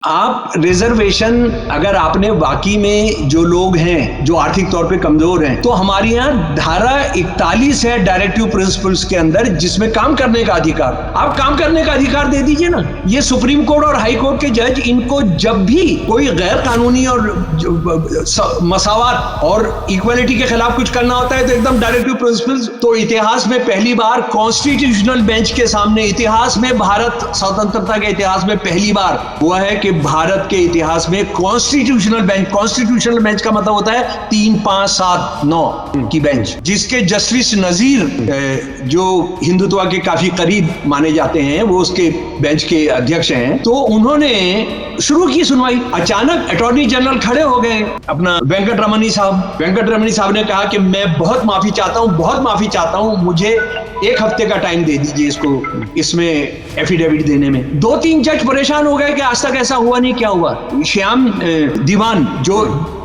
आप रिजर्वेशन अगर आपने वाकई में जो लोग हैं जो आर्थिक तौर पे कमजोर हैं तो हमारे यहाँ धारा 41 है डायरेक्टिव प्रिंसिपल्स के अंदर जिसमें काम करने का अधिकार, आप काम करने का अधिकार दे दीजिए ना। ये सुप्रीम कोर्ट और हाई कोर्ट के जज इनको जब भी कोई गैर कानूनी और मसावत और इक्वालिटी के खिलाफ कुछ करना होता है तो एकदम डायरेक्टिव प्रिंसिपल्स। तो इतिहास में पहली बार कॉन्स्टिट्यूशनल बेंच के सामने, इतिहास में भारत स्वतंत्रता के इतिहास में पहली बार हुआ है कि भारत के इतिहास में कॉन्स्टिट्यूशनल बेंच का मतलब होता है 3, 5, 7, 9 की बेंच, जिसके जस्टिस नजीर जो हिंदुत्व के काफी करीब माने जाते हैं वो उसके बेंच के अध्यक्ष हैं। तो उन्होंने शुरू की सुनवाई। अचानक अटॉर्नी जनरल खड़े हो गए, अपना वेंकट रमनी साहब ने कहा कि मैं बहुत माफी चाहता हूं, मुझे 1 हफ्ते का टाइम दे दीजिए इसमें एफिडेविट देने में। 2-3 जज परेशान हो गए कि आज तक ऐसा हुआ नहीं, क्या हुआ। श्याम दीवान जो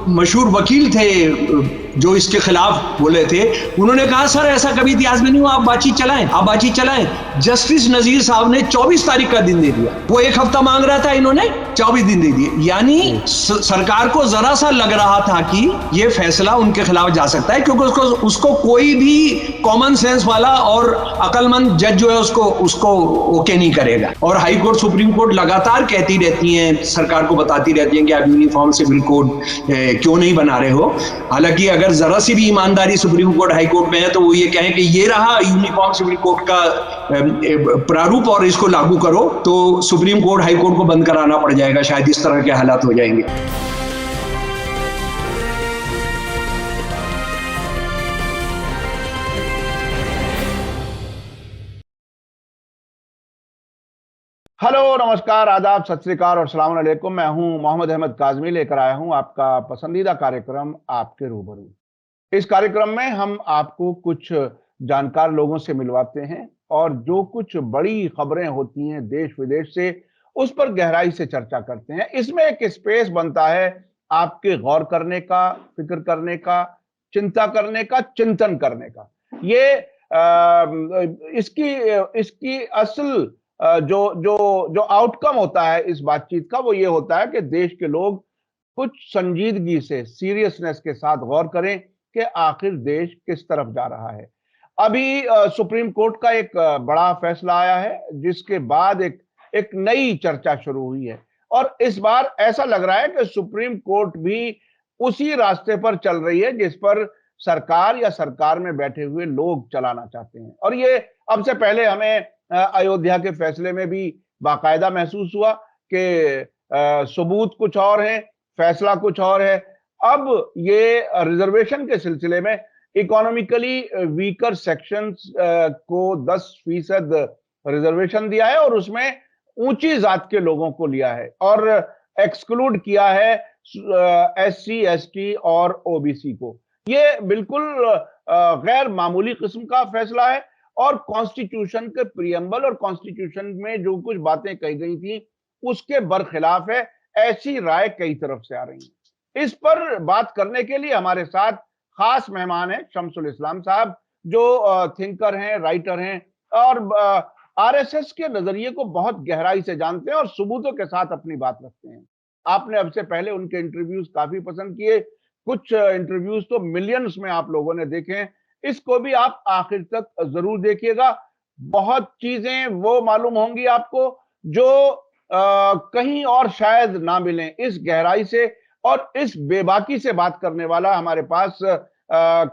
मशहूर वकील थे जो इसके खिलाफ बोले थे, उन्होंने कहा सर ऐसा कभी इतिहास में नहीं हुआ, आप बातचीत चलाएं। जस्टिस नजीर साहब ने 24 तारीख का दिन दे दिया। वो 1 हफ्ता मांग रहा था, इन्होंने 24 दिन दे दिए। यानी सरकार को जरा सा लग रहा था कि ये फैसला उनके खिलाफ जा सकता है, क्योंकि उसको कोई भी कॉमन सेंस वाला और अकलमंद जज जो है उसको ओके नहीं करेगा। और हाई कोर्ट, सुप्रीम कोर्ट लगातार कहती रहती हैं, सरकार को बताती रहती हैं कि आप यूनिफॉर्म सिविल कोड क्यों नहीं बना रहे हो। हालांकि अगर जरा सी भी ईमानदारी सुप्रीम कोर्ट हाई कोर्ट में है तो वो ये कहें कि ये रहा यूनिफॉर्म सिविल कोड का प्रारूप और इसको लागू करो, तो सुप्रीम कोर्ट हाई कोर्ट को बंद कराना पड़ जाएगा। शायद इस तरह के हालात हो जाएंगे। हेलो, नमस्कार, आदाब, सत श्री अकाल और सलाम अलैकुम। मैं हूं मोहम्मद अहमद काज़मी, लेकर आया हूं आपका पसंदीदा कार्यक्रम आपके रूबरू। इस कार्यक्रम में हम आपको कुछ जानकार लोगों से मिलवाते हैं और जो कुछ बड़ी खबरें होती हैं देश विदेश से, उस पर गहराई से चर्चा करते हैं। इसमें एक स्पेस बनता है आपके गौर करने का, फिक्र करने का, चिंता करने का, चिंतन करने का। ये इसकी असल जो जो जो आउटकम होता है इस बातचीत का, वो ये होता है कि देश के लोग कुछ संजीदगी से, सीरियसनेस के साथ गौर करें कि आखिर देश किस तरफ जा रहा है। अभी सुप्रीम कोर्ट का एक बड़ा फैसला आया है, जिसके बाद एक नई चर्चा शुरू हुई है और इस बार ऐसा लग रहा है कि सुप्रीम कोर्ट भी उसी रास्ते पर चल रही है जिस पर सरकार या सरकार में बैठे हुए लोग चलाना चाहते हैं। और ये अब से पहले हमें अयोध्या के फैसले में भी बाकायदा महसूस हुआ कि सबूत कुछ और है, फैसला कुछ और है। अब ये रिजर्वेशन के सिलसिले में इकोनॉमिकली वीकर सेक्शंस को 10% रिजर्वेशन दिया है और उसमें ऊंची जात के लोगों को लिया है और एक्सक्लूड किया है SC, ST और OBC को। ये बिल्कुल गैर मामूली किस्म का फैसला है और कॉन्स्टिट्यूशन के प्रियम्बल और कॉन्स्टिट्यूशन में जो कुछ बातें कही गई थी उसके बरखिलाफ है। ऐसी राय कई तरफ से आ रही है। इस पर बात करने के लिए हमारे साथ खास मेहमान है शम्सुल इस्लाम साहब, जो थिंकर हैं, राइटर हैं और RSS के नजरिए को बहुत गहराई से जानते हैं और सबूतों के साथ अपनी बात रखते हैं। आपने अब से पहले उनके इंटरव्यूज काफी पसंद किए, कुछ इंटरव्यूज तो मिलियंस में आप लोगों ने देखे हैं। इसको भी आप आखिर तक जरूर देखिएगा। बहुत चीजें वो मालूम होंगी आपको जो कहीं और शायद ना मिलें। इस गहराई से और इस बेबाकी से बात करने वाला हमारे पास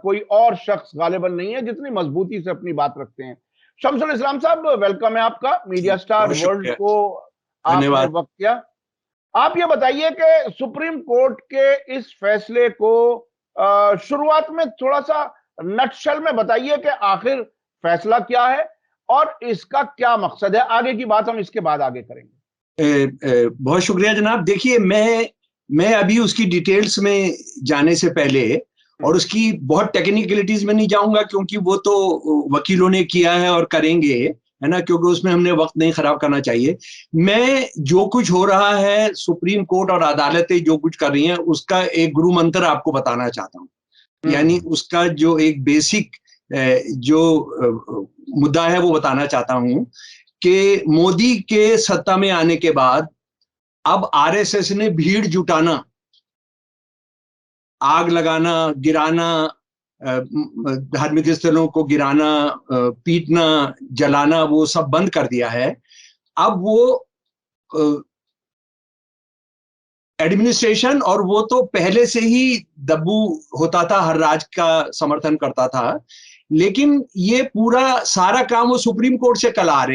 कोई और शख्स गालिबन नहीं है जितनी मजबूती से अपनी बात रखते हैं। शम्सुल इस्लाम साहब, वेलकम है आपका मीडिया स्टार वर्ल्ड को। आपने वक्त किया। आप ये बताइए कि सुप्रीम कोर्ट के इस फैसले को शुरुआत में थोड़ा सा नटशल में बताइए कि आखिर फैसला क्या है और इसका क्या मकसद है। आगे की बात हम इसके बाद आगे करेंगे। बहुत शुक्रिया जनाब। देखिए, मैं अभी उसकी डिटेल्स में जाने से पहले और उसकी बहुत टेक्निकलिटीज में नहीं जाऊंगा, क्योंकि वो तो वकीलों ने किया है और करेंगे, है ना, क्योंकि उसमें हमने वक्त नहीं खराब करना चाहिए। मैं जो कुछ हो रहा है, सुप्रीम कोर्ट और अदालतें जो कुछ कर रही हैं, उसका एक गुरु मंत्र आपको बताना चाहता हूँ। यानी उसका जो एक बेसिक जो मुद्दा है वो बताना चाहता हूं कि मोदी के सत्ता में आने के बाद अब आरएसएस ने भीड़ जुटाना, आग लगाना, गिराना, धार्मिक स्थलों को गिराना, पीटना, जलाना, वो सब बंद कर दिया है। अब वो एडमिनिस्ट्रेशन, और वो तो पहले से ही दब्बू होता था, हर राज्य का समर्थन करता था, लेकिन ये पूरा सारा काम वो सुप्रीम कोर्ट से करा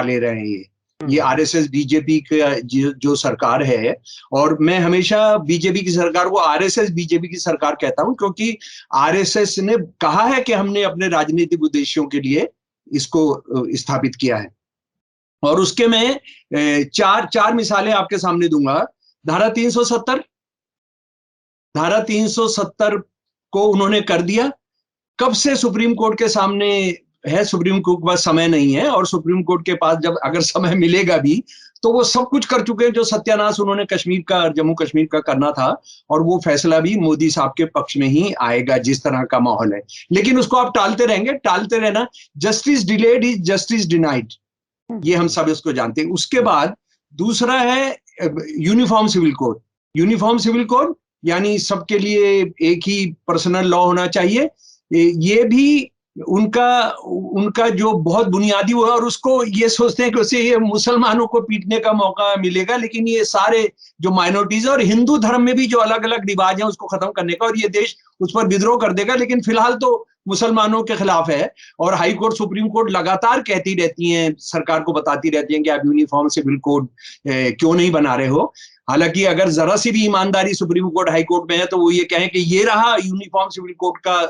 ले रहे हैं। ये आरएसएस बीजेपी का जो सरकार है, और मैं हमेशा बीजेपी की सरकार को आरएसएस बीजेपी की सरकार कहता हूं, क्योंकि आरएसएस ने कहा है कि हमने अपने राजनीतिक उद्देश्यों के लिए इसको स्थापित किया है। और उसके मैं चार मिसालें आपके सामने दूंगा। धारा 370 को उन्होंने कर दिया। कब से सुप्रीम कोर्ट के सामने है, सुप्रीम कोर्ट के पास समय नहीं है, और सुप्रीम कोर्ट के पास जब अगर समय मिलेगा भी तो वो सब कुछ कर चुके हैं जो सत्यानाश उन्होंने कश्मीर का, जम्मू कश्मीर का करना था, और वो फैसला भी मोदी साहब के पक्ष में ही आएगा जिस तरह का माहौल है। लेकिन उसको आप टालते रहेंगे, टालते रहना। Justice delayed is justice denied, ये हम सब इसको जानते हैं। उसके बाद दूसरा है uniform civil code. Uniform civil code यानी सबके लिए एक ही पर्सनल लॉ होना चाहिए। ये भी उनका जो बहुत बुनियादी हुआ, और उसको ये सोचते हैं कि उससे ये मुसलमानों को पीटने का मौका मिलेगा, लेकिन ये सारे जो माइनॉरिटीज और हिंदू धर्म में भी जो अलग अलग रिवाज हैं उसको खत्म करने का, और ये देश उस पर विद्रोह कर देगा। लेकिन फिलहाल तो मुसलमानों के खिलाफ है, और हाई कोर्ट, सुप्रीम कोर्ट लगातार कहती रहती हैं, सरकार को बताती रहती हैं कि आप यूनिफॉर्म सिविल कोड क्यों नहीं बना रहे हो। हालांकि अगर जरा सी भी ईमानदारी सुप्रीम कोर्ट, हाई कोर्ट में है तो वो ये कहें कि ये रहा यूनिफॉर्म सिविल कोड का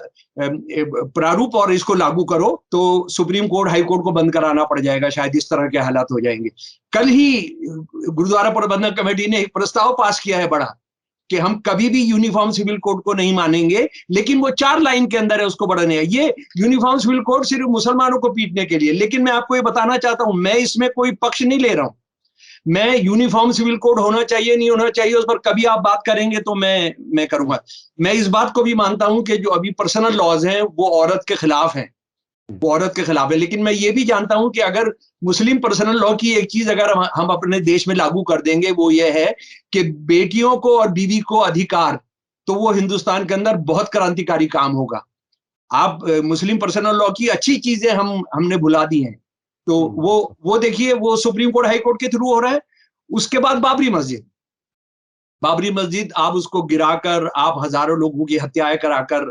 प्रारूप और इसको लागू करो, तो सुप्रीम कोर्ट, हाई कोर्ट को बंद कराना पड़ जाएगा, शायद इस तरह के हालात हो जाएंगे। कल ही गुरुद्वारा प्रबंधक कमेटी ने एक प्रस्ताव पास किया है बड़ा, कि हम कभी भी यूनिफॉर्म सिविल कोड को नहीं मानेंगे, लेकिन वो 4 लाइन के अंदर है, उसको बढ़ाने है। ये यूनिफॉर्म सिविल कोड सिर्फ मुसलमानों को पीटने के लिए। लेकिन मैं आपको ये बताना चाहता हूं, मैं इसमें कोई पक्ष नहीं ले रहा हूं। मैं यूनिफॉर्म सिविल कोड होना चाहिए नहीं होना चाहिए उस पर कभी आप बात करेंगे तो मैं करूंगा। मैं इस बात को भी मानता हूं कि जो अभी पर्सनल लॉज हैं वो औरत के खिलाफ हैं, वो औरत के खिलाफ है। लेकिन मैं ये भी जानता हूं कि अगर मुस्लिम पर्सनल लॉ की एक चीज अगर हम अपने देश में लागू कर देंगे, वो ये है कि बेटियों को और बीवी को अधिकार, तो वो हिंदुस्तान के अंदर बहुत क्रांतिकारी काम होगा। आप मुस्लिम पर्सनल लॉ की अच्छी चीजें हमने भुला दी हैं। तो वो देखिए, वो सुप्रीम कोर्ट, हाई कोर्ट के थ्रू हो रहा है। उसके बाद बाबरी मस्जिद आप उसको गिराकर, आप हजारों लोगों की हत्याएं कराकर,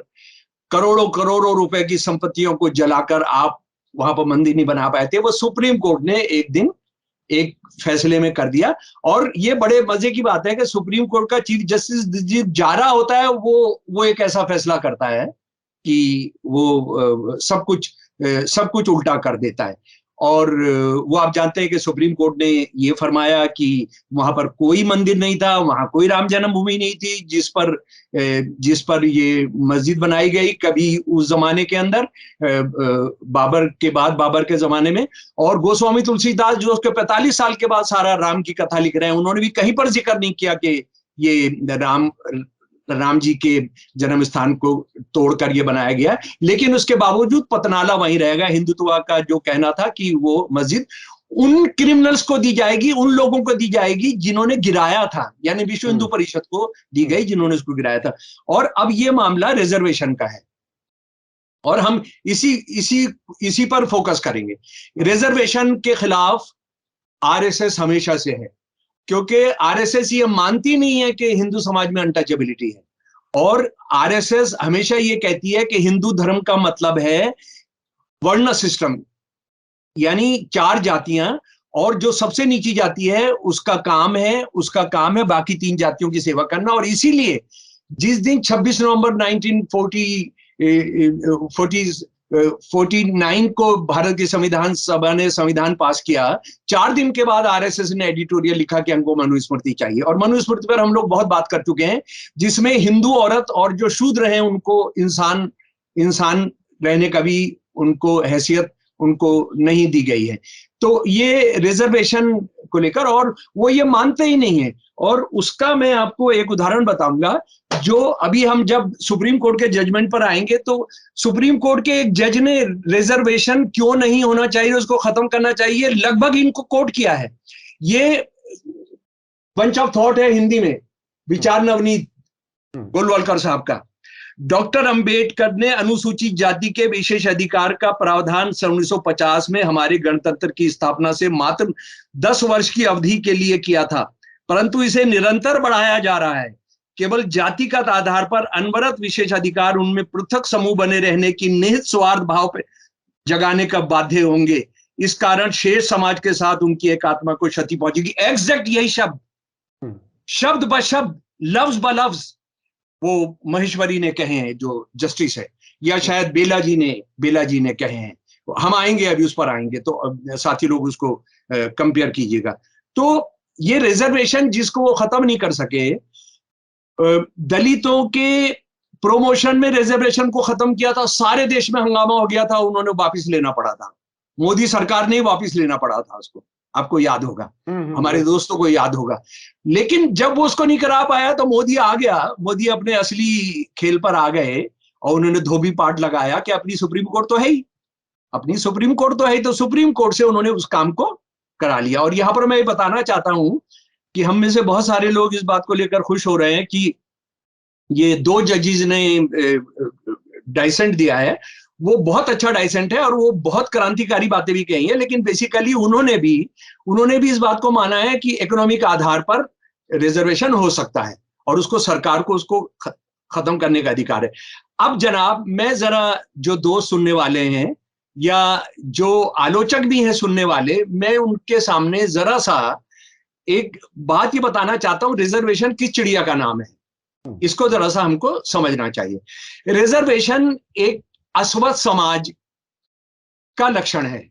करोड़ों करोड़ों रुपए की संपत्तियों को जलाकर आप वहां पर मंदिर नहीं बना पाए थे। वो सुप्रीम कोर्ट ने एक दिन एक फैसले में कर दिया। और ये बड़े मजे की बात है कि सुप्रीम कोर्ट का चीफ जस्टिस जा रहा होता है, वो एक ऐसा फैसला करता है कि वो सब कुछ उल्टा कर देता है। और वो आप जानते हैं कि सुप्रीम कोर्ट ने ये फरमाया कि वहां पर कोई मंदिर नहीं था, वहां कोई राम जन्मभूमि नहीं थी जिस पर ये मस्जिद बनाई गई कभी उस जमाने के अंदर, बाबर के बाद, बाबर के जमाने में। और गोस्वामी तुलसीदास जो उसके 45 साल के बाद सारा राम की कथा लिख रहे हैं, उन्होंने भी कहीं पर जिक्र नहीं किया कि ये राम जी के जन्म स्थान को तोड़कर ये बनाया गया। लेकिन उसके बावजूद पतनाला वहीं रहेगा। हिंदुत्व का जो कहना था कि वो मस्जिद उन क्रिमिनल्स को दी जाएगी, उन लोगों को दी जाएगी जिन्होंने गिराया था, यानी विश्व हिंदू परिषद को दी गई जिन्होंने उसको गिराया था। और अब ये मामला रिजर्वेशन का है, और हम इसी पर फोकस करेंगे। रिजर्वेशन के खिलाफ आरएसएस हमेशा से है, क्योंकि आरएसएस ये मानती नहीं है कि हिंदू समाज में अनटचेबिलिटी है। और आरएसएस हमेशा ये कहती है कि हिंदू धर्म का मतलब है वर्ण सिस्टम, यानी 4 जातियां, और जो सबसे नीची जाति है उसका काम है बाकी 3 जातियों की सेवा करना। और इसीलिए जिस दिन 26 नवंबर 1949 को भारत की संविधान सभा ने संविधान पास किया, 4 दिन के बाद आरएसएस ने एडिटोरियल लिखा कि हमको मनुस्मृति चाहिए। और मनुस्मृति पर हम लोग बहुत बात कर चुके हैं, जिसमें हिंदू औरत और जो शूद्र हैं उनको इंसान रहने का भी उनको हैसियत उनको नहीं दी गई है। तो ये रिजर्वेशन को लेकर, और वो ये मानते ही नहीं है। और उसका मैं आपको एक उदाहरण बताऊंगा, जो अभी हम जब सुप्रीम कोर्ट के जजमेंट पर आएंगे तो सुप्रीम कोर्ट के एक जज ने रिजर्वेशन क्यों नहीं होना चाहिए, उसको खत्म करना चाहिए, लगभग इनको कोट किया है। ये बंच ऑफ थॉट है हिंदी में, विचार नवनीत गोलवलकर साहब का। डॉक्टर अंबेडकर ने अनुसूचित जाति के विशेष अधिकार का प्रावधान 1950 में हमारे गणतंत्र की स्थापना से मात्र 10 वर्ष की अवधि के लिए किया था, परंतु इसे निरंतर बढ़ाया जा रहा है। केवल जातिगत आधार पर अनवरत विशेष अधिकार उनमें पृथक समूह बने रहने की निहित स्वार्थ भाव पे जगाने का बाध्य होंगे। इस कारण शेष समाज के साथ उनकी एकात्मा को क्षति पहुंचेगी। एग्जैक्ट यही शब्द, शब्द ब शब्द, लफ्ज ब लफ्ज वो महेश्वरी ने कहे हैं, जो जस्टिस है, या शायद बेला जी ने कहे हैं। हम आएंगे, अभी उस पर आएंगे, तो साथी लोग उसको कंपेयर कीजिएगा। तो ये रिजर्वेशन जिसको वो खत्म नहीं कर सके, दलितों के प्रोमोशन में रिजर्वेशन को खत्म किया था, सारे देश में हंगामा हो गया था, उन्होंने वापस लेना पड़ा था, मोदी सरकार ने वापस लेना पड़ा था उसको, आपको याद होगा, हमारे दोस्तों को याद होगा। लेकिन जब वो उसको नहीं करा पाया तो मोदी आ गया, मोदी अपने असली खेल पर आ गए और उन्होंने धोबी पाट लगाया कि अपनी सुप्रीम कोर्ट तो है ही, अपनी सुप्रीम कोर्ट तो है ही, तो सुप्रीम कोर्ट से उन्होंने उस काम को करा लिया। और यहां पर मैं बताना चाहता हूं कि हम में से बहुत सारे लोग इस बात को लेकर खुश हो रहे हैं कि ये 2 जजेस ने डाइसेंट दिया है, वो बहुत अच्छा डाइसेंट है और वो बहुत क्रांतिकारी बातें भी कही है, लेकिन बेसिकली उन्होंने भी इस बात को माना है कि इकोनॉमिक आधार पर रिजर्वेशन हो सकता है और उसको सरकार को उसको खत्म करने का अधिकार है। अब जनाब, मैं जरा जो दोस्त सुनने वाले हैं या जो आलोचक भी हैं सुनने वाले, मैं उनके सामने जरा सा एक बात ये बताना चाहता हूं, रिजर्वेशन किस चिड़िया का नाम है, इसको जरा सा हमको समझना चाहिए। रिजर्वेशन एक अस्वस्थ समाज का लक्षण है।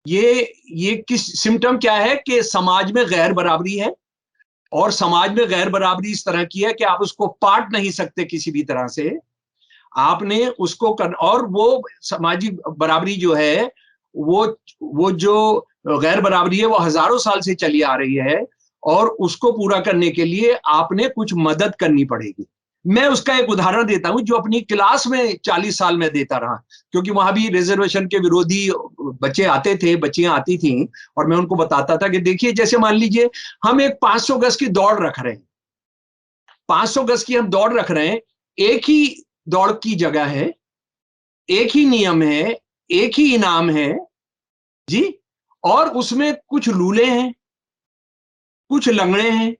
ये किस सिम्टम क्या है कि समाज में गैर बराबरी है, और समाज में गैर बराबरी इस तरह की है कि आप उसको पाट नहीं सकते किसी भी तरह से, आपने उसको और वो सामाजिक बराबरी जो है, वो जो गैर बराबरी है वो हजारों साल से चली आ रही है, और उसको पूरा करने के लिए आपने कुछ मदद करनी पड़ेगी। मैं उसका एक उदाहरण देता हूं जो अपनी क्लास में 40 साल में देता रहा, क्योंकि वहां भी रिजर्वेशन के विरोधी बच्चे आते थे, बच्चियां आती थीं, और मैं उनको बताता था कि देखिए, जैसे मान लीजिए हम एक 500 गज की दौड़ रख रहे हैं, 500 गज की हम दौड़ रख रहे हैं, एक ही दौड़ की जगह है, एक ही नियम है, एक ही इनाम है जी, और उसमें कुछ लूले हैं, कुछ लंगड़े हैं,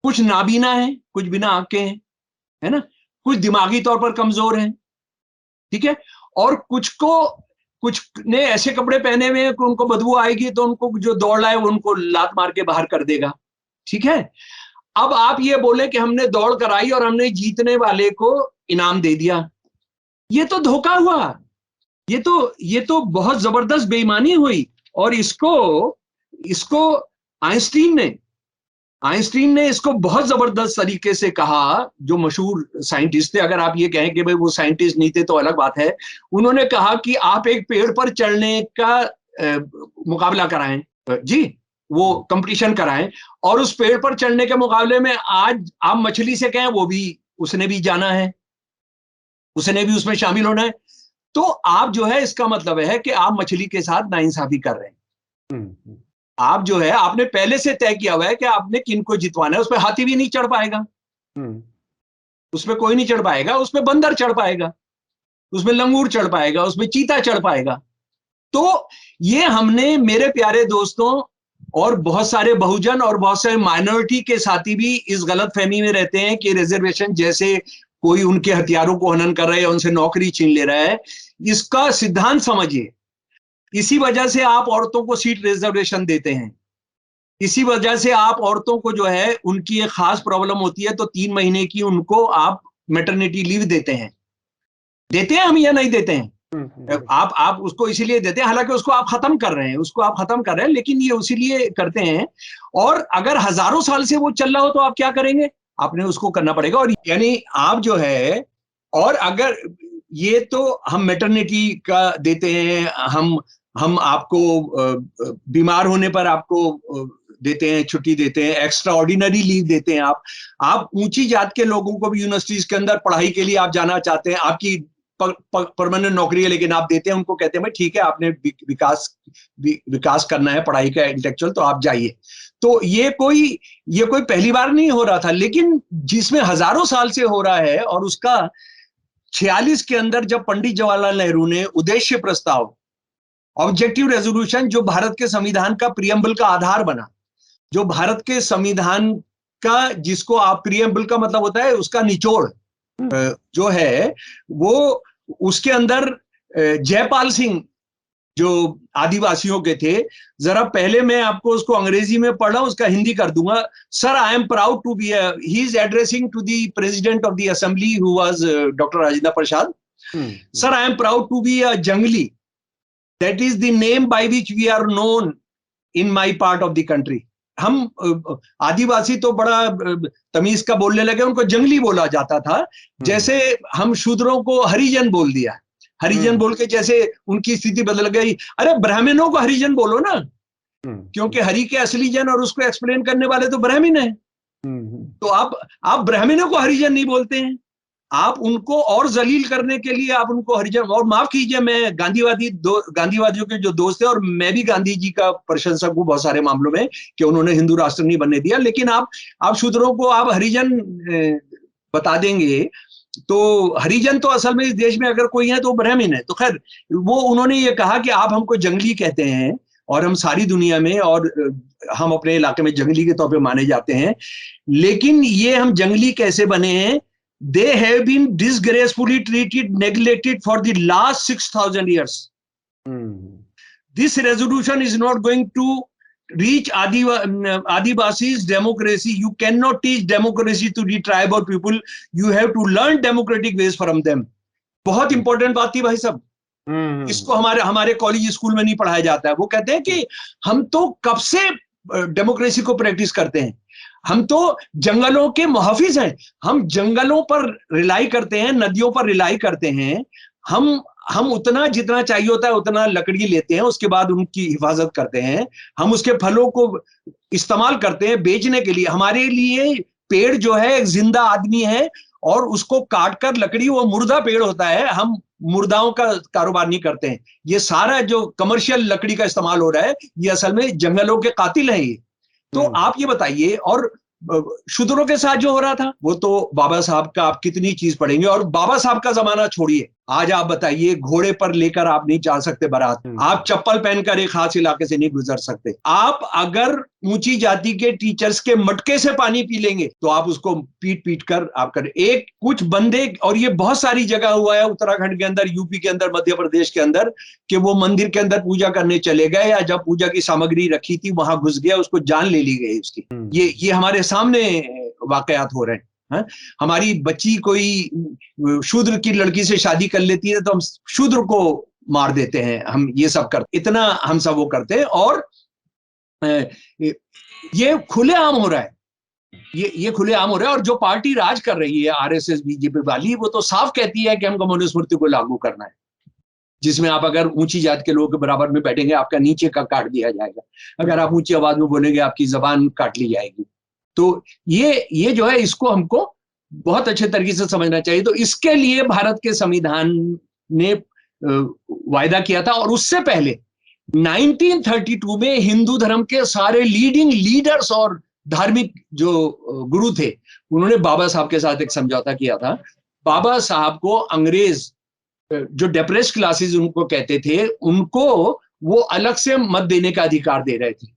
कुछ नाबीना हैं, कुछ बिना आंख के हैं, है ना, कुछ दिमागी तौर पर कमजोर हैं, ठीक है, और कुछ ने ऐसे कपड़े पहने हुए हैं कि उनको बदबू आएगी तो उनको जो दौड़ लाए उनको लात मार के बाहर कर देगा, ठीक है। अब आप ये बोले कि हमने दौड़ कराई और हमने जीतने वाले को इनाम दे दिया, ये तो धोखा हुआ, ये तो बहुत जबरदस्त बेईमानी हुई। और इसको आइंस्टीन ने इसको बहुत जबरदस्त तरीके से कहा, जो मशहूर साइंटिस्ट थे, अगर आप ये कहें कि भाई वो साइंटिस्ट नहीं थे तो अलग बात है, उन्होंने कहा कि आप एक पेड़ पर चढ़ने का मुकाबला कराएं जी, वो कंपटीशन कराएं, और उस पेड़ पर चढ़ने के मुकाबले में आज आप मछली से कहें, उसने भी जाना है, उसने भी उसमें शामिल होना है, तो आप जो है, इसका मतलब है कि आप मछली के साथ नाइंसाफी कर रहे हैं। आप जो है, आपने पहले से तय किया हुआ है कि आपने किन को जितवाना है, उसमें हाथी भी नहीं चढ़ पाएगा, उसमें कोई नहीं चढ़ पाएगा, उसमें बंदर चढ़ पाएगा, उसमें लंगूर चढ़ पाएगा, उसमें चीता चढ़ पाएगा। तो ये हमने, मेरे प्यारे दोस्तों, और बहुत सारे बहुजन और बहुत सारे माइनॉरिटी के साथी भी इस गलत फहमी में रहते हैं कि रिजर्वेशन जैसे कोई उनके हथियारों को हनन कर रहा है, उनसे नौकरी छीन ले रहा है। इसका सिद्धांत समझिए, इसी वजह से आप औरतों को सीट रिजर्वेशन देते हैं, इसी वजह से आप औरतों को जो है, उनकी एक खास प्रॉब्लम होती है तो 3 महीने की उनको आप मैटरनिटी लीव देते हैं हम या नहीं देते हैं? आप उसको इसीलिए देते हैं, हालांकि उसको आप खत्म कर रहे हैं, लेकिन ये इसीलिए करते हैं। और अगर हजारों साल से वो चल रहा हो तो आप क्या करेंगे? आपने उसको करना पड़ेगा। और यानी आप जो है, और अगर ये तो हम मैटरनिटी का देते हैं, हम आपको बीमार होने पर आपको देते हैं, छुट्टी देते हैं, एक्स्ट्रा ऑर्डिनरी लीव देते हैं। आप ऊंची जात के लोगों को भी यूनिवर्सिटीज के अंदर पढ़ाई के लिए आप जाना चाहते हैं, आपकी परमानेंट नौकरी है लेकिन आप देते हैं उनको, कहते हैं भाई ठीक है आपने विकास करना है पढ़ाई का, इंटेलेक्चुअल, तो आप जाइए। तो ये कोई पहली बार नहीं हो रहा था, लेकिन जिसमें हजारों साल से हो रहा है। और उसका 46 के अंदर जब पंडित जवाहरलाल नेहरू ने उद्देश्य प्रस्ताव, ऑब्जेक्टिव रेजोल्यूशन, जो भारत के संविधान का प्रियम्बल का आधार बना, जो भारत के संविधान का, जिसको आप प्रियम्बल का मतलब होता है उसका निचोड़ जो है, वो उसके अंदर जयपाल सिंह जो आदिवासियों के थे, जरा पहले मैं आपको उसको अंग्रेजी में पढ़ रहा हूं, उसका हिंदी कर दूंगा। Sir, I am proud to be, he is addressing to the president of the assembly who was doctor Rajendra Prasad. Sir, I am proud to be a jungli, that is the name by which we are known in my part of the country. हम आदिवासी तो बड़ा तमीज का बोलने लगे, उनको जंगली बोला जाता था। जैसे हम शूद्रों को हरिजन बोल दिया, हरिजन बोल के जैसे उनकी स्थिति बदल गई। अरे ब्राह्मणों को हरिजन बोलो ना, क्योंकि हरि के असली जन और उसको एक्सप्लेन करने वाले तो ब्राह्मण हैं। तो आप ब्राह्मणों को हरिजन नहीं बोलते हैं, आप उनको और जलील करने के लिए आप उनको हरिजन। और माफ कीजिए, मैं गांधीवादियों के जो दोस्त है, और मैं भी गांधी जी का प्रशंसक हूं बहुत सारे मामलों में कि उन्होंने हिंदू राष्ट्र नहीं बनने दिया, लेकिन आप शूद्रों को आप हरिजन बता देंगे तो हरिजन तो असल में इस देश में अगर कोई है तो ब्राह्मण है। तो खैर, वो उन्होंने ये कहा कि आप हमको जंगली कहते हैं और हम सारी दुनिया में, और हम अपने इलाके में जंगली के तौर पे माने जाते हैं। लेकिन ये हम जंगली कैसे बने हैं? They have been disgracefully treated, neglected for the last 6,000 years. This resolution is not going to reach Adivasis democracy. You cannot teach democracy to the tribal people. You have to learn democratic ways from them. बहुत important बात थी भाई साहब। इसको हमारे college school में नहीं पढ़ाया जाता है। वो कहते हैं कि हम तो कब से डेमोक्रेसी को प्रैक्टिस करते हैं, हम तो जंगलों के मुहाफिज हैं, हम जंगलों पर रिलाई करते हैं, नदियों पर रिलाई करते हैं। हम उतना जितना चाहिए होता है उतना लकड़ी लेते हैं, उसके बाद उनकी हिफाजत करते हैं। हम उसके फलों को इस्तेमाल करते हैं बेचने के लिए। हमारे लिए पेड़ जो है एक जिंदा आदमी है, और उसको काटकर लकड़ी, वो मुर्दा पेड़ होता है, हम मुर्दाओं का कारोबार नहीं करते हैं। ये सारा जो कमर्शियल लकड़ी का इस्तेमाल हो रहा है, ये असल में जंगलों के कातिल हैं ये। तो आप ये बताइए, और शूद्रों के साथ जो हो रहा था वो तो बाबा साहब का आप कितनी चीज पढ़ेंगे। और बाबा साहब का जमाना छोड़िए, आज आप बताइए, घोड़े पर लेकर आप नहीं जा सकते बारात, आप चप्पल पहनकर एक खास इलाके से नहीं गुजर सकते। आप अगर ऊंची जाति के टीचर्स के मटके से पानी पी लेंगे तो आप उसको पीट पीट कर आप कर एक कुछ बंदे, और ये बहुत सारी जगह हुआ है, उत्तराखंड के अंदर, यूपी के अंदर, मध्य प्रदेश के अंदर, कि वो मंदिर के अंदर पूजा करने चले गए, या जब पूजा की सामग्री रखी थी वहां घुस गया, उसको जान ले ली गई उसकी। ये हमारे सामने वाकयात हो रहे हैं। हमारी बच्ची कोई शूद्र की लड़की से शादी कर लेती है तो हम शूद्र को मार देते हैं, हम ये सब करते, इतना हम सब वो करते हैं। और ये खुलेआम हो रहा है, ये खुलेआम हो रहा है। और जो पार्टी राज कर रही है, आरएसएस बीजेपी वाली, वो तो साफ कहती है कि हम कम्युनिस्ट को लागू करना है, जिसमें आप अगर ऊंची जात के लोगों के बराबर में बैठेंगे आपका नीचे का काट दिया जाएगा, अगर आप ऊंची आवाज में बोलेंगे आपकी जबान काट ली जाएगी। तो ये जो है, इसको हमको बहुत अच्छे तरीके से समझना चाहिए। तो इसके लिए भारत के संविधान ने वायदा किया था। और उससे पहले 1932 में हिंदू धर्म के सारे लीडिंग लीडर्स और धार्मिक जो गुरु थे, उन्होंने बाबा साहब के साथ एक समझौता किया था। बाबा साहब को अंग्रेज, जो डिप्रेस्ड क्लासेस उनको कहते थे, उनको वो अलग से मत देने का अधिकार दे रहे थे।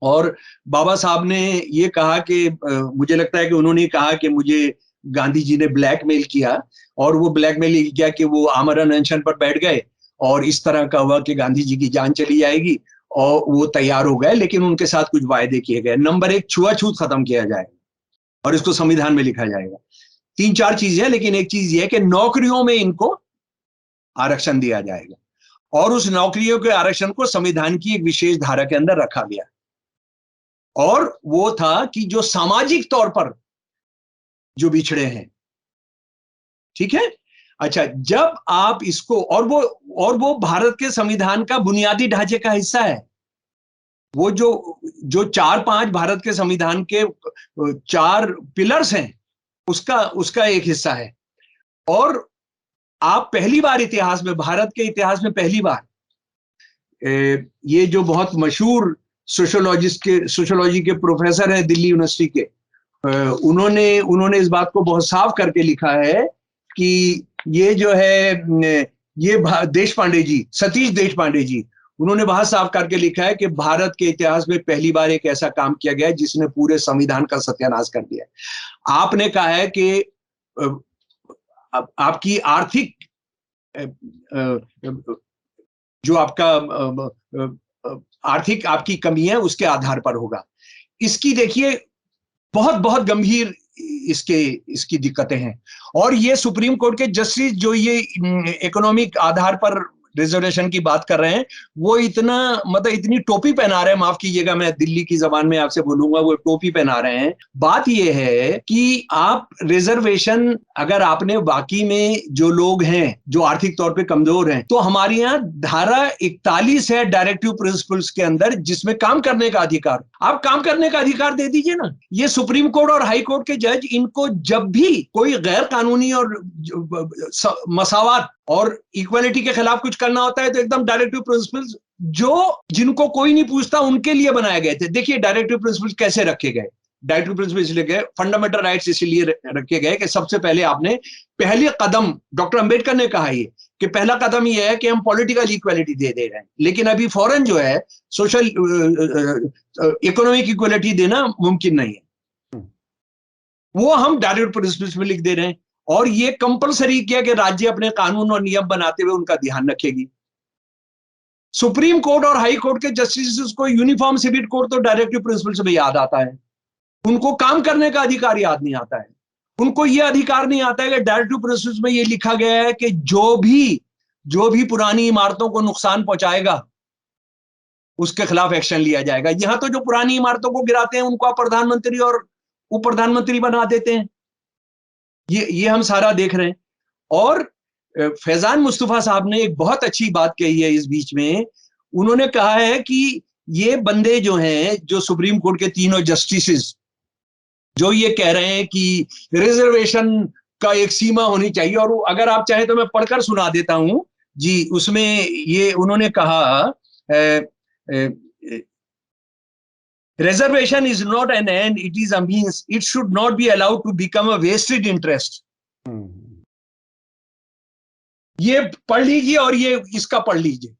और बाबा साहब ने ये कहा कि मुझे लगता है कि उन्होंने कहा कि मुझे गांधी जी ने ब्लैकमेल किया, और वो ब्लैकमेल किया कि वो आमरण अनशन पर बैठ गए, और इस तरह का हुआ कि गांधी जी की जान चली जाएगी, और वो तैयार हो गए। लेकिन उनके साथ कुछ वायदे किए गए। नंबर 1, छुआछूत खत्म किया जाएगा, और इसको संविधान में लिखा जाएगा। 3-4 चीजें, लेकिन एक चीज ये है कि नौकरियों में इनको आरक्षण दिया जाएगा, और उस नौकरियों के आरक्षण को संविधान की एक विशेष धारा के अंदर रखा गया। और वो था कि जो सामाजिक तौर पर जो बिछड़े हैं, ठीक है, अच्छा, जब आप इसको, और वो भारत के संविधान का बुनियादी ढांचे का हिस्सा है। वो जो 4-5 भारत के संविधान के 4 पिलर्स हैं, उसका एक हिस्सा है। और आप पहली बार इतिहास में, भारत के इतिहास में पहली बार, ये जो बहुत मशहूर सोशियोलॉजी के प्रोफेसर हैं दिल्ली यूनिवर्सिटी के, उन्होंने इस बात को बहुत साफ करके लिखा है कि ये जो है, ये देशपांडे जी, सतीश देशपांडे जी, उन्होंने बहुत साफ करके लिखा है कि भारत के इतिहास में पहली बार एक ऐसा काम किया गया है जिसने पूरे संविधान का सत्यानाश कर दिया है। आपने कहा है कि आपकी आर्थिक, जो आपका आर्थिक आपकी कमी है उसके आधार पर होगा। इसकी देखिए बहुत बहुत गंभीर इसकी दिक्कतें हैं। और ये सुप्रीम कोर्ट के जस्टिस जो ये इकोनॉमिक आधार पर रिजर्वेशन की बात कर रहे हैं, वो इतना, मतलब इतनी टोपी पहना रहे हैं, माफ कीजिएगा मैं दिल्ली की जबान में आपसे बोलूंगा, वो टोपी पहना रहे हैं। बात ये है कि आप रिजर्वेशन, अगर आपने बाकी में जो लोग हैं जो आर्थिक तौर पे कमजोर हैं, तो हमारे यहाँ धारा 41 है डायरेक्टिव प्रिंसिपल्स के अंदर, जिसमें काम करने का अधिकार, आप काम करने का अधिकार दे दीजिए ना। ये सुप्रीम कोर्ट और हाई कोर्ट के जज, इनको जब भी कोई गैर कानूनी और मसावत और इक्वालिटी के खिलाफ कुछ करना होता है, तो एकदम डायरेक्टिव प्रिंसिपल्स जिनको कोई नहीं पूछता उनके लिए बनाए गए थे। देखिए डायरेक्टिव प्रिंसिपल्स कैसे रखे गए, डायरेक्टिव प्रिंसिपल्स इसलिए गए, फंडामेंटल राइट्स इसलिए रखे गए कि सबसे पहले आपने पहले कदम, डॉक्टर अंबेडकर ने कहा ये कि पहला कदम ये है कि हम पॉलिटिकल इक्वालिटी दे रहे हैं, लेकिन अभी फौरन जो है सोशल इकोनॉमिक इक्वालिटी देना मुमकिन नहीं है, वो हम डायरेक्टिव प्रिंसिपल्स में लिख दे रहे हैं। और ये कंपलसरी किया कि राज्य अपने कानून और नियम बनाते हुए उनका ध्यान रखेगी। सुप्रीम कोर्ट और हाई कोर्ट के जस्टिस को यूनिफॉर्म सिविल कोड तो डायरेक्टिव प्रिंसिपल्स में याद आता है, उनको काम करने का अधिकार याद नहीं आता है। उनको यह अधिकार नहीं आता है कि डायरेक्टिव प्रिंसिपल्स में यह लिखा गया है कि जो भी पुरानी इमारतों को नुकसान पहुंचाएगा उसके खिलाफ एक्शन लिया जाएगा। यहां तो जो पुरानी इमारतों को गिराते हैं उनको आप प्रधानमंत्री और उप प्रधानमंत्री बना देते हैं। ये हम सारा देख रहे हैं। और फैजान मुस्तफा साहब ने एक बहुत अच्छी बात कही है इस बीच में। उन्होंने कहा है कि ये बंदे जो हैं, जो सुप्रीम कोर्ट के तीनों जस्टिस, जो ये कह रहे हैं कि रिजर्वेशन का एक सीमा होनी चाहिए, और अगर आप चाहें तो मैं पढ़कर सुना देता हूं जी। उसमें ये उन्होंने कहा, reservation is not an end, it is a means. It should not be allowed to become a vested interest. ये पढ़ लीजिए और ये इसका पढ़ लीजिए,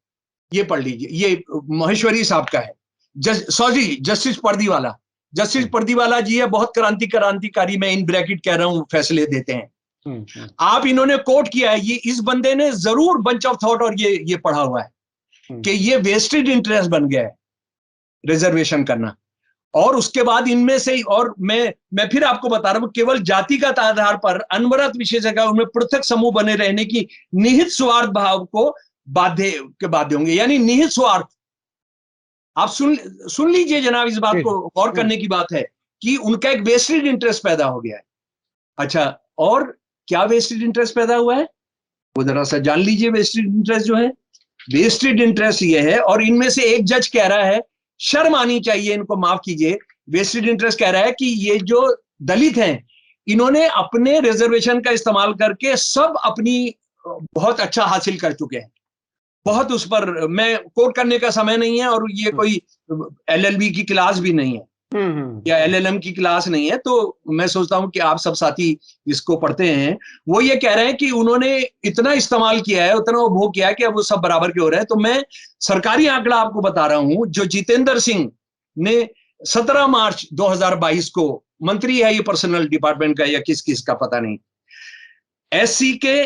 ये पढ़ लीजिए, ये महेश्वरी साहब का है, जस्टिस पर्दीवाला। जस्टिस पर्दीवाला जी है, बहुत क्रांतिकारी, मैं इन ब्रैकेट कह रहा हूं, फैसले देते हैं। आप इन्होंने कोट किया है, ये इस बंदे ने जरूर बंच ऑफ थॉट और ये पढ़ा हुआ है कि ये वेस्टेड इंटरेस्ट बन गया है रिजर्वेशन करना। और उसके बाद इनमें से, और मैं फिर आपको बता रहा हूं, केवल जातिगत आधार पर अनवरत विशेषज्ञ उनमें पृथक समूह बने रहने की निहित स्वार्थ भाव को बाध्य होंगे, यानी निहित स्वार्थ। आप सुन लीजिए जनाब, इस बात को गौर करने की बात है कि उनका एक वेस्टेड इंटरेस्ट पैदा हो गया है। अच्छा, और क्या वेस्टेड इंटरेस्ट पैदा हुआ है वो जरा सा जान लीजिए। वेस्टेड इंटरेस्ट जो है, वेस्टेड इंटरेस्ट ये है, और इनमें से एक जज कह रहा है, शर्म आनी चाहिए इनको, माफ कीजिए, वेस्टेड इंटरेस्ट कह रहा है कि ये जो दलित हैं, इन्होंने अपने रिजर्वेशन का इस्तेमाल करके सब अपनी बहुत अच्छा हासिल कर चुके हैं। बहुत उस पर मैं कोट करने का समय नहीं है, और ये कोई एलएलबी की क्लास भी नहीं है या एलएलएम की क्लास नहीं है, तो मैं सोचता हूं कि आप सब साथी इसको पढ़ते हैं। वो ये कह रहे हैं कि उन्होंने इतना इस्तेमाल किया है, उतना उपभोग किया है कि अब वो सब बराबर के हो रहे हैं। तो मैं सरकारी आंकड़ा आपको बता रहा हूं, जो जितेंद्र सिंह ने 17 मार्च 2022 को, मंत्री है ये पर्सनल डिपार्टमेंट का या किस का पता नहीं, एससी के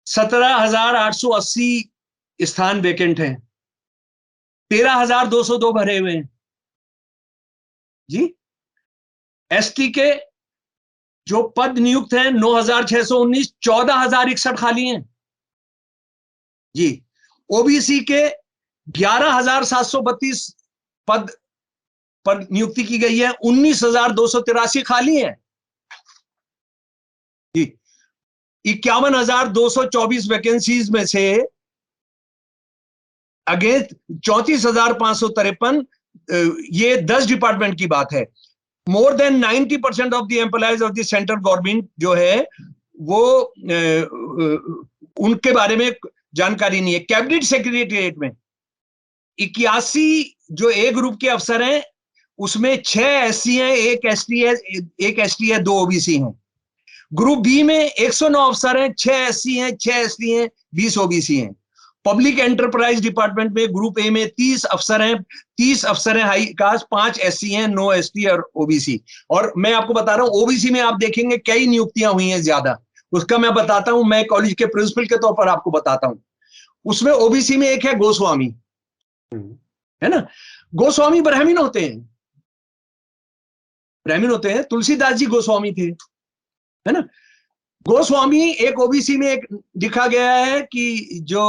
17,880 स्थान वेकेंट हैं, 13,202 भरे हुए हैं जी। एसटी के जो पद नियुक्त हैं 9,619, 14,061 खाली हैं जी। ओबीसी के 11,732 पद पर नियुक्ति की गई है, 19,283 खाली हैं जी। 51,224 वैकेंसीज में से अगेंस्ट 34,553, ये 10 डिपार्टमेंट की बात है। More than 90% of the employees of the central government जो है वो उनके बारे में जानकारी नहीं है। कैबिनेट सेक्रेटेरिएट में 81 जो ए ग्रुप के अफसर हैं, उसमें 6 एससी हैं, एक एसटी है, 2 ओबीसी हैं। ग्रुप बी में 109 अफसर हैं, 6 एससी हैं, 6 एसटी हैं, 20 ओबीसी हैं। पब्लिक एंटरप्राइज डिपार्टमेंट में ग्रुप ए में 30 अफसर हैं, 30 अफसर हैं हाई कास्ट, 5 एससी हैं, 9 एसटी और ओबीसी। और मैं आपको बता रहा हूं, ओबीसी में आप देखेंगे कई नियुक्तियां हुई हैं ज्यादा, उसका मैं बताता हूं, मैं कॉलेज के प्रिंसिपल के तौर पर आपको बताता हूं। उसमें ओबीसी में एक है गोस्वामी, है ना। गोस्वामी ब्राह्मण होते हैं, तुलसीदास जी गोस्वामी थे, है ना। गोस्वामी एक ओबीसी में एक लिखा गया है कि जो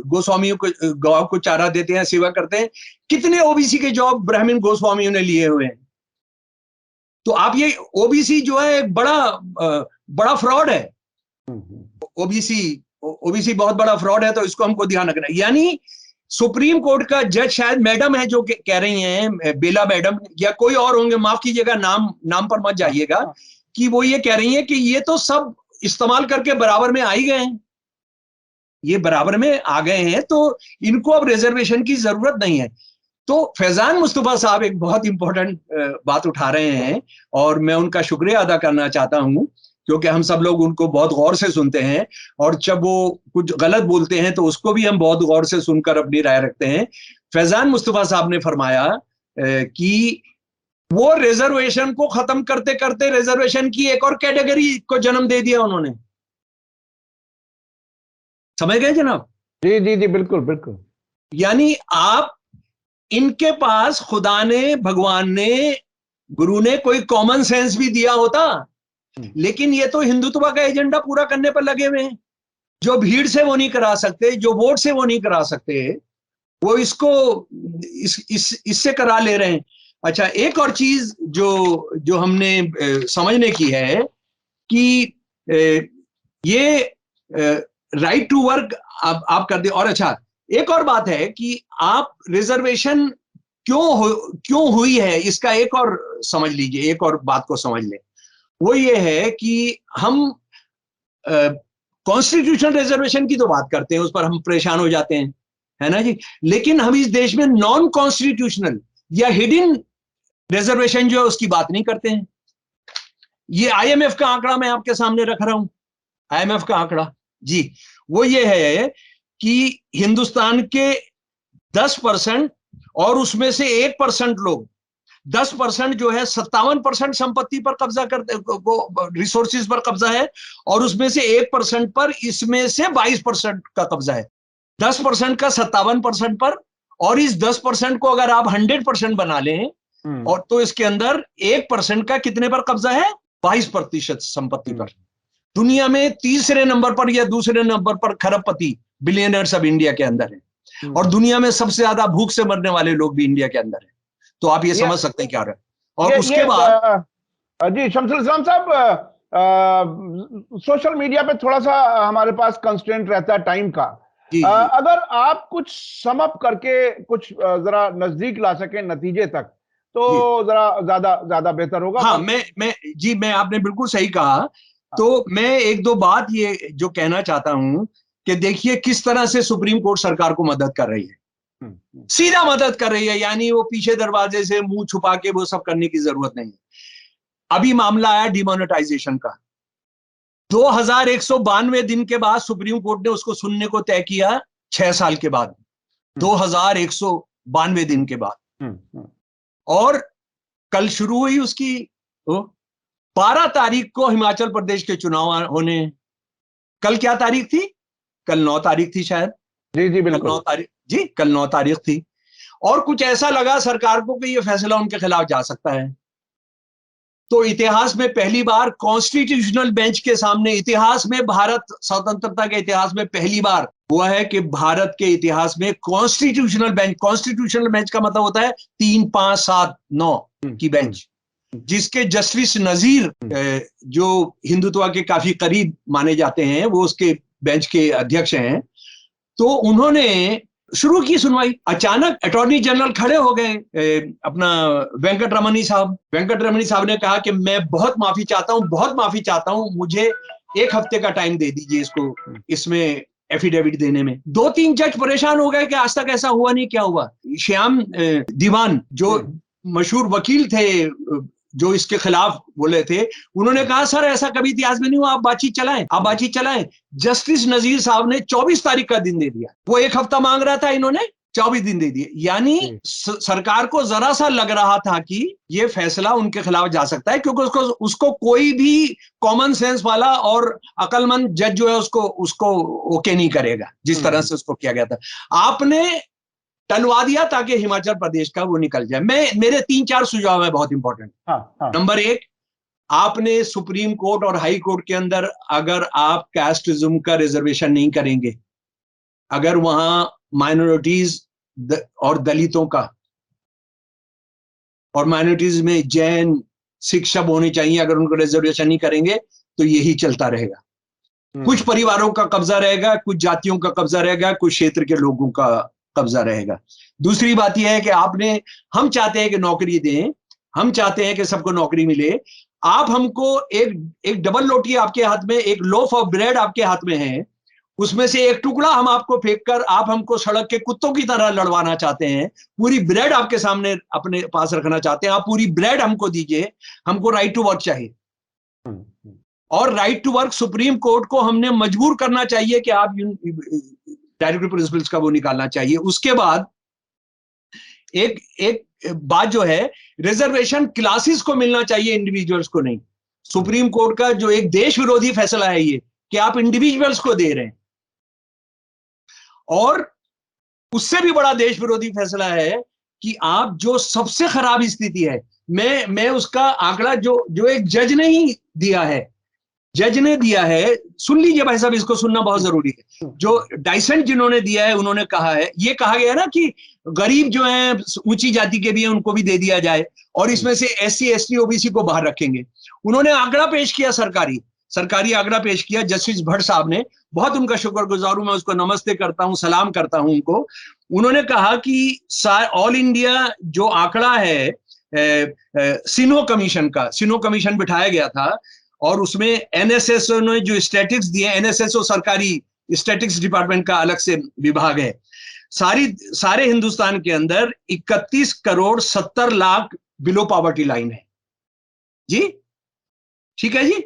गोस्वामियों को गौ को चारा देते हैं, सेवा करते हैं। कितने ओबीसी के जॉब ब्राह्मण गोस्वामियों ने लिए हुए हैं। तो आप ये ओबीसी जो है एक बड़ा फ्रॉड है। ओबीसी बहुत बड़ा फ्रॉड है, तो इसको हमको ध्यान रखना है। यानी सुप्रीम कोर्ट का जज, शायद मैडम है जो कह रही हैं, बेला मैडम या कोई और होंगे, माफ कीजिएगा, नाम पर मत जाइएगा, कि वो ये कह रही हैं कि ये तो सब इस्तेमाल करके बराबर में आ ही गए हैं, ये बराबर में आ गए हैं, तो इनको अब रिजर्वेशन की जरूरत नहीं है। तो फैजान मुस्तफा साहब एक बहुत इंपॉर्टेंट बात उठा रहे हैं, और मैं उनका शुक्रिया अदा करना चाहता हूं, क्योंकि हम सब लोग उनको बहुत गौर से सुनते हैं, और जब वो कुछ गलत बोलते हैं तो उसको भी हम बहुत गौर से सुनकर अपनी राय रखते हैं। फैजान मुस्तफा साहब ने फरमाया कि वो रिजर्वेशन को खत्म करते करते रिजर्वेशन की एक और कैटेगरी को जन्म दे दिया उन्होंने। समझ गए जनाब? जी जी जी, बिल्कुल बिल्कुल। यानी आप, इनके पास खुदा ने, भगवान ने, गुरु ने कोई कॉमन सेंस भी दिया होता, लेकिन ये तो हिंदुत्व का एजेंडा पूरा करने पर लगे हुए हैं। जो भीड़ से वो नहीं करा सकते, जो वोट से वो नहीं करा सकते, वो इसको इससे करा ले रहे हैं। अच्छा, एक और चीज जो हमने समझने की है कि ये राइट टू वर्क आप कर दे। और अच्छा, एक और बात है कि आप रिजर्वेशन क्यों हुई है, इसका एक और समझ लीजिए, एक और बात को समझ लें। वो ये है कि हम कॉन्स्टिट्यूशनल रिजर्वेशन की तो बात करते हैं, उस पर हम परेशान हो जाते हैं, है ना जी। लेकिन हम इस देश में नॉन कॉन्स्टिट्यूशनल या हिडन रिजर्वेशन जो है उसकी बात नहीं करते हैं। ये आईएमएफ का आंकड़ा मैं आपके सामने रख रहा हूं, आईएमएफ का आंकड़ा जी, वो ये है कि हिंदुस्तान के 10% और उसमें से 1% लोग, 10% जो है 57% संपत्ति पर कब्जा करते, रिसोर्सेज पर कब्जा है, और उसमें से 1% पर, इसमें से 22% का कब्जा है। 10% का 57% पर, और इस 10% को अगर आप 100% बना लें, और तो इसके अंदर 1% का कितने पर कब्जा है? 22% संपत्ति पर। दुनिया में तीसरे नंबर पर या दूसरे नंबर पर खरबपति बिलियनर्स अब इंडिया के अंदर है, और दुनिया में सबसे ज्यादा भूख से मरने वाले लोग भी इंडिया के अंदर है। तो आप ये समझ सकते हैं क्या रहा है। और उसके बाद जी शमसुल इस्लाम साहब, सोशल मीडिया पे थोड़ा सा हमारे पास कंस्ट्रेंट रहता है टाइम का। अगर आप कुछ सम अप करके कुछ जरा नजदीक ला सकें नतीजे तक, तो जरा ज्यादा बेहतर होगा। हाँ, मैं आपने बिल्कुल सही कहा। तो मैं एक दो बात ये जो कहना चाहता हूं कि देखिए किस तरह से सुप्रीम कोर्ट सरकार को मदद कर रही है, सीधा मदद कर रही है, यानी वो पीछे दरवाजे से मुंह छुपा के वो सब करने की जरूरत नहीं है। अभी मामला आया डिमोनेटाइजेशन का, 2192 दिन के बाद सुप्रीम कोर्ट ने उसको सुनने को तय किया, 6 साल के बाद, 2192 दिन के बाद। और कल शुरू हुई उसकी 12 तारीख को हिमाचल प्रदेश के चुनाव होने। कल क्या तारीख थी? कल 9 तारीख थी शायद। जी जी बिल्कुल, 9 तारीख जी, कल 9 तारीख थी। और कुछ ऐसा लगा सरकार को कि ये फैसला उनके खिलाफ जा सकता है, तो इतिहास में पहली बार कॉन्स्टिट्यूशनल बेंच के सामने, इतिहास में, भारत स्वतंत्रता के इतिहास में पहली बार हुआ है कि भारत के इतिहास में कॉन्स्टिट्यूशनल बेंच का मतलब होता है 3, 5, 7, 9 की बेंच, जिसके जस्टिस नजीर जो हिंदुत्व के काफी करीब माने जाते हैं, वो उसके बेंच के अध्यक्ष हैं। तो उन्होंने शुरू की सुनवाई। अचानक अटॉर्नी जनरल खड़े हो गए, अपना वेंकट रमनी साहब ने कहा कि मैं बहुत माफी चाहता हूं, मुझे 1 हफ्ते का टाइम दे दीजिए इसको, इसमें एफिडेविट देने में। 2-3 जज परेशान हो गए कि आज तक ऐसा हुआ नहीं, क्या हुआ। श्याम दीवान जो मशहूर वकील थे, जो इसके खिलाफ बोले थे, उन्होंने कहा सर ऐसा कभी इतिहास में नहीं हुआ, आप बातचीत चलाएं। जस्टिस नजीर साहब ने 24 तारीख का दिन दे दिया। वो 1 हफ्ता मांग रहा था, इन्होंने 24 दिन दे दिए। यानी सरकार को जरा सा लग रहा था कि ये फैसला उनके खिलाफ जा सकता है, क्योंकि उसको कोई भी कॉमन सेंस वाला और अकलमंद जज जो है उसको ओके नहीं करेगा, जिस तरह से उसको किया गया था। आपने टलवा दिया ताकि हिमाचल प्रदेश का वो निकल जाए। मेरे 3-4 सुझाव है बहुत इंपॉर्टेंट। नंबर 1, आपने सुप्रीम कोर्ट और हाई कोर्ट के अंदर अगर आप कास्टिज्म का रिजर्वेशन नहीं करेंगे, अगर वहां माइनॉरिटीज और दलितों का, और माइनॉरिटीज में जैन सिख सब होने चाहिए, अगर उनको रिजर्वेशन नहीं करेंगे तो यही चलता रहेगा। कुछ परिवारों का कब्जा रहेगा, कुछ जातियों का कब्जा रहेगा, कुछ क्षेत्र के लोगों का कब्जा रहेगा। दूसरी बात यह है कि हम चाहते हैं कि नौकरी दें, हम चाहते हैं कि सबको नौकरी मिले। आप हमको एक डबल रोटी आपके हाथ में, एक लोफ ऑफ ब्रेड आपके हाथ में है, उसमें से एक टुकड़ा हम आपको फेंक कर आप हमको सड़क के कुत्तों की तरह लड़वाना चाहते हैं। पूरी ब्रेड आपके सामने अपने पास रखना चाहते हैं। आप पूरी ब्रेड हमको दीजिए, हमको राइट टू वर्क चाहिए। और right to work Supreme Court को हमने मजबूर करना चाहिए कि आप डायरेक्टिव प्रिंसिपल्स का वो निकालना चाहिए। उसके बाद एक बात जो है, रिजर्वेशन क्लासेस को मिलना चाहिए, इंडिविजुअल्स को नहीं। सुप्रीम कोर्ट का जो एक देश विरोधी फैसला है ये, कि आप इंडिविजुअल्स को दे रहे हैं। और उससे भी बड़ा देश विरोधी फैसला है कि आप जो सबसे खराब स्थिति है, मैं उसका आंकड़ा जो एक जज ने ही दिया है, सुन लीजिए भाई साहब, इसको सुनना बहुत जरूरी है। जो डाइसेंट जिन्होंने दिया है, उन्होंने कहा है, ये कहा गया ना कि गरीब जो हैं, ऊंची जाति के भी हैं, उनको भी दे दिया जाए, और इसमें से SC ST OBC को बाहर रखेंगे। उन्होंने आंकड़ा पेश किया, सरकारी आंकड़ा पेश किया जस्टिस भट्ट साहब ने। बहुत उनका शुक्रगुजार हूं, मैं उसको नमस्ते करता हूं, सलाम करता हूं उनको। उन्होंने कहा कि ऑल इंडिया जो आंकड़ा है सिनो कमीशन बिठाया गया था, और उसमें NSSO ने जो स्टैटिस्टिक्स दिए, NSSO सरकारी स्टैटिस्टिक्स डिपार्टमेंट का अलग से विभाग है, सारे हिंदुस्तान के अंदर 31 crore 70 lakh below poverty line है जी। ठीक है जी।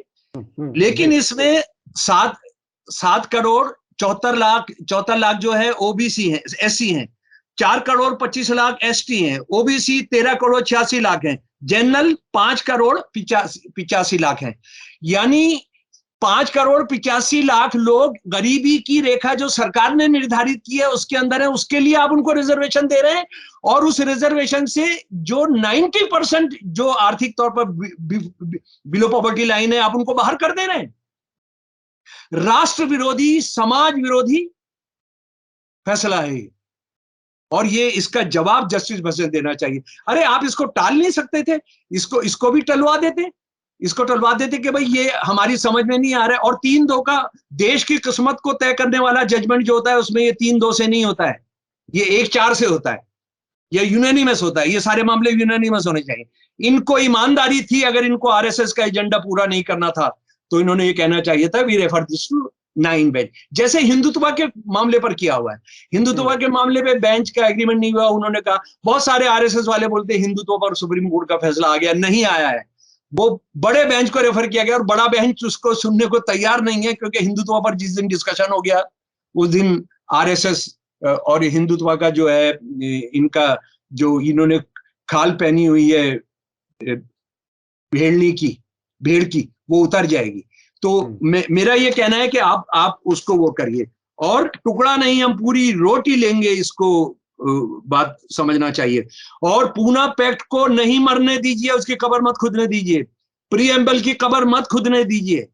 लेकिन इसमें 7 करोड़ 74 लाख जो है OBC है, SC हैं, 4 करोड़ 25 लाख ST हैं, OBC 13 करोड़ 86 लाख हैं, जनरल 5 करोड़ 85 लाख हैं। यानी 5 करोड़ 85 लाख लोग गरीबी की रेखा जो सरकार ने निर्धारित की है उसके अंदर है, उसके लिए आप उनको रिजर्वेशन दे रहे हैं। और उस रिजर्वेशन से जो 90% जो आर्थिक तौर पर बिलो पॉवर्टी लाइन है, आप उनको बाहर कर दे रहे हैं। राष्ट्र विरोधी, समाज विरोधी फैसला है, और ये इसका जवाब जस्टिस भट्ट देना चाहिए। अरे आप इसको टाल नहीं सकते थे, इसको भी टलवा देते कि भाई ये हमारी समझ में नहीं आ रहा है। और 3-2 का देश की किस्मत को तय करने वाला जजमेंट जो होता है, उसमें ये 3-2 से नहीं होता है, ये 1-4 से होता है, ये यूनानिमस होता है। ये सारे मामले यूनानिमस होने चाहिए। इनको ईमानदारी थी, अगर इनको RSS का एजेंडा पूरा नहीं करना था तो इन्होंने ये कहना चाहिए था, we refer this to 9 bench, जैसे हिंदुत्व के मामले पर किया हुआ है। हिंदुत्व के मामले पे बेंच का एग्रीमेंट नहीं हुआ, उन्होंने कहा, बहुत सारे RSS वाले बोलते हैं हिंदुत्व पर सुप्रीम कोर्ट का फैसला आ गया, नहीं आया है। वो बड़े बेंच को रेफर किया गया, और बड़ा बेंच उसको सुनने को तैयार नहीं है, क्योंकि हिंदुत्व पर जिस दिन डिस्कशन हो गया उस दिन RSS और हिंदुत्व का जो है, इनका जो इन्होंने खाल पहनी हुई है भेड़ की, वो उतर जाएगी। तो मेरा ये कहना है कि आप उसको वो करिए, और टुकड़ा नहीं, हम पूरी रोटी लेंगे, इसको बात समझना चाहिए। और पूना पैक्ट को नहीं मरने दीजिए, उसकी कब्र मत खुदने दीजिए, प्रीएम्बल की कब्र मत खुदने दीजिए।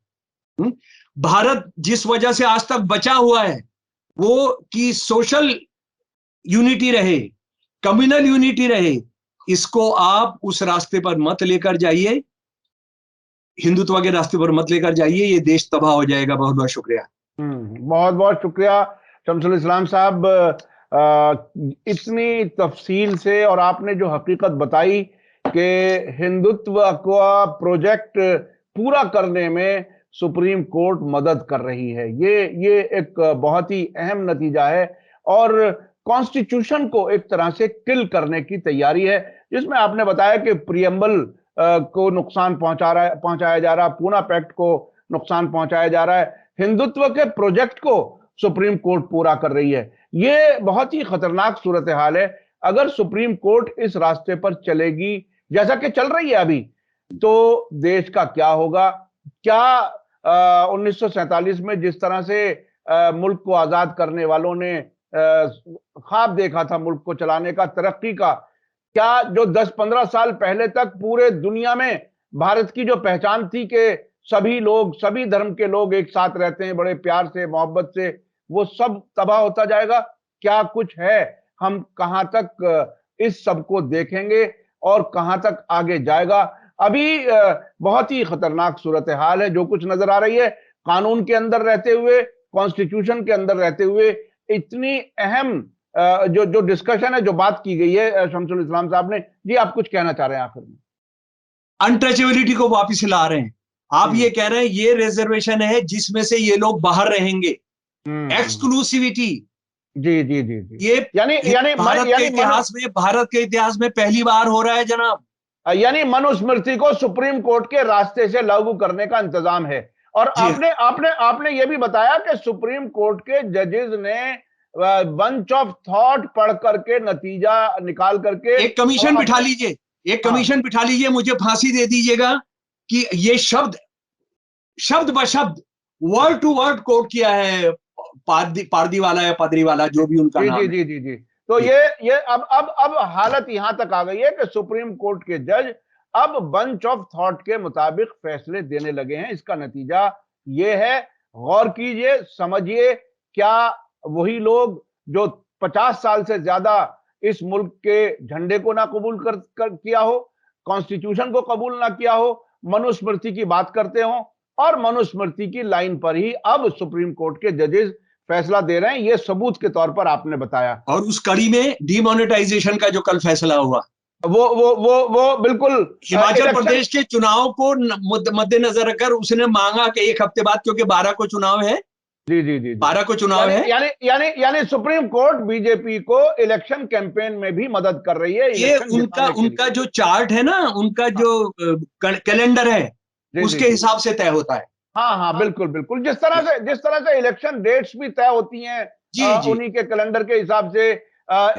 भारत जिस वजह से आज तक बचा हुआ है वो कि सोशल यूनिटी रहे, कम्युनल यूनिटी रहे, इसको आप उस रास्ते पर मत लेकर जाइए, हिंदुत्व के रास्ते पर मत लेकर जाइए, ये देश तबाह हो जाएगा। बहुत बहुत शुक्रिया। बहुत बहुत शुक्रिया शमसुल इस्लाम साहब, इतनी तफसील से, और आपने जो हकीकत बताई कि हिंदुत्व का प्रोजेक्ट पूरा करने में सुप्रीम कोर्ट मदद कर रही है। ये एक बहुत ही अहम नतीजा है और कॉन्स्टिट्यूशन को एक तरह से किल करने की तैयारी है, जिसमें आपने बताया कि प्रियम्बल को नुकसान पहुंचाया जा रहा है, पूना पैक्ट को नुकसान पहुंचाया जा रहा है, हिंदुत्व के प्रोजेक्ट को सुप्रीम कोर्ट पूरा कर रही है। ये बहुत ही खतरनाक सूरत हाल है। अगर सुप्रीम कोर्ट इस रास्ते पर चलेगी जैसा कि चल रही है अभी, तो देश का क्या होगा? क्या 1947 में जिस तरह से मुल्क को आजाद करने वालों ने ख्वाब देखा था मुल्क को चलाने का, तरक्की का, क्या जो 10-15 साल पहले तक पूरे दुनिया में भारत की जो पहचान थी कि सभी लोग, सभी धर्म के लोग एक साथ रहते हैं बड़े प्यार से, मोहब्बत से, वो सब तबाह होता जाएगा? क्या कुछ है? हम कहां तक इस सब को देखेंगे और कहां तक आगे जाएगा? अभी बहुत ही खतरनाक सूरत हाल है जो कुछ नजर आ रही है। कानून के अंदर रहते हुए, कॉन्स्टिट्यूशन के अंदर रहते हुए, इतनी अहम जो डिस्कशन है, जो बात की गई है शमसुल इस्लाम साहब ने, जी आप कुछ कहना चाह रहे हैं आखिर में? अनटचेबिलिटी को वापस ला रहे हैं। आप ये कह रहे हैं ये रिजर्वेशन है जिसमें से ये लोग बाहर रहेंगे, एक्सक्लूसिविटी। जी जी जी जी, ये यानी भारत के इतिहास में पहली बार हो रहा है जनाब। यानी मनुस्मृति को सुप्रीम कोर्ट के रास्ते से लागू करने का इंतजाम है। और आपने ये भी बताया कि सुप्रीम कोर्ट के जजेस ने बंच ऑफ थॉट पढ़ करके, नतीजा निकाल करके एक कमीशन बिठा लीजिए, एक कमीशन बिठा लीजिए, मुझे फांसी दे दीजिएगा कि ये शब्द ब शब्द, वर्ड टू वर्ड कोट किया है पारदीवाला या पादरीवाला, जो भी उनका नाम है। जी जी जी। तो ये अब हालत यहां तक आ गई है कि सुप्रीम कोर्ट के जज अब बंच ऑफ थॉट के मुताबिक फैसले देने लगे हैं। इसका नतीजा ये है, गौर कीजिए, समझिए, क्या वही लोग जो 50 साल से ज्यादा इस मुल्क के झंडे को ना कबूल किया हो, कॉन्स्टिट्यूशन को कबूल ना किया हो, मनुस्मृति की बात करते हो और मनुस्मृति की लाइन पर ही अब सुप्रीम कोर्ट के जजेस फैसला दे रहे हैं, ये सबूत के तौर पर आपने बताया। और उस कड़ी में डिमोनेटाइजेशन का जो कल फैसला हुआ, वो बिल्कुल हिमाचल प्रदेश के चुनाव को मद्देनजर रखकर उसने मांगा कि एक हफ्ते बाद, क्योंकि 12 को चुनाव है। जी जी जी, 12 को चुनाव है। यानी सुप्रीम कोर्ट बीजेपी को इलेक्शन कैंपेन में भी मदद कर रही है। ये उनका जो चार्ट है ना, उनका जो कैलेंडर है, उसके हिसाब से तय होता है। हाँ, बिल्कुल बिल्कुल। जिस तरह से इलेक्शन डेट्स भी तय होती हैं, उन्हीं के कैलेंडर के हिसाब से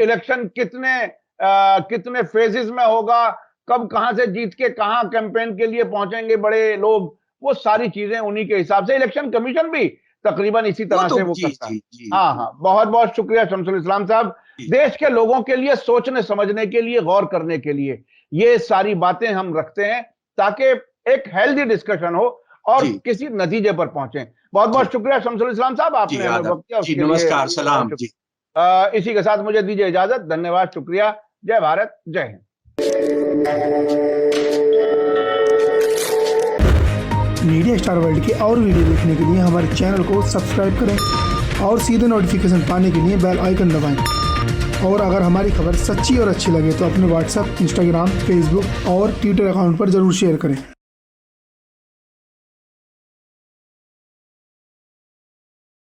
इलेक्शन कितने फेजेस में होगा, कब कहां से जीत के कहां कैंपेन के लिए पहुंचेंगे बड़े लोग, वो सारी चीजें उन्हीं के हिसाब से। इलेक्शन कमीशन भी तकरीबन इसी तरह से वो करता है। हाँ, बहुत बहुत शुक्रिया शमसुल इस्लाम साहब, देश के लोगों के लिए सोचने समझने के लिए, गौर करने के लिए ये सारी बातें हम रखते हैं ताकि एक हेल्दी डिस्कशन हो और किसी नतीजे पर पहुंचे। बहुत बहुत शुक्रिया शमसुल इस्लाम साहब, आपने हमें वक्त दिया उसके लिए। नमस्कार, सलाम जी। इसी के साथ मुझे दीजिए इजाजत। धन्यवाद, शुक्रिया। जय भारत, जय हिंद। मीडिया स्टार वर्ल्ड के और वीडियो देखने के लिए हमारे चैनल को सब्सक्राइब करें और सीधे नोटिफिकेशन पाने के लिए बेल आइकन दबाएं। और अगर हमारी खबर सच्ची और अच्छी लगे तो अपने व्हाट्सएप, इंस्टाग्राम, फेसबुक और ट्विटर अकाउंट पर जरूर शेयर करें।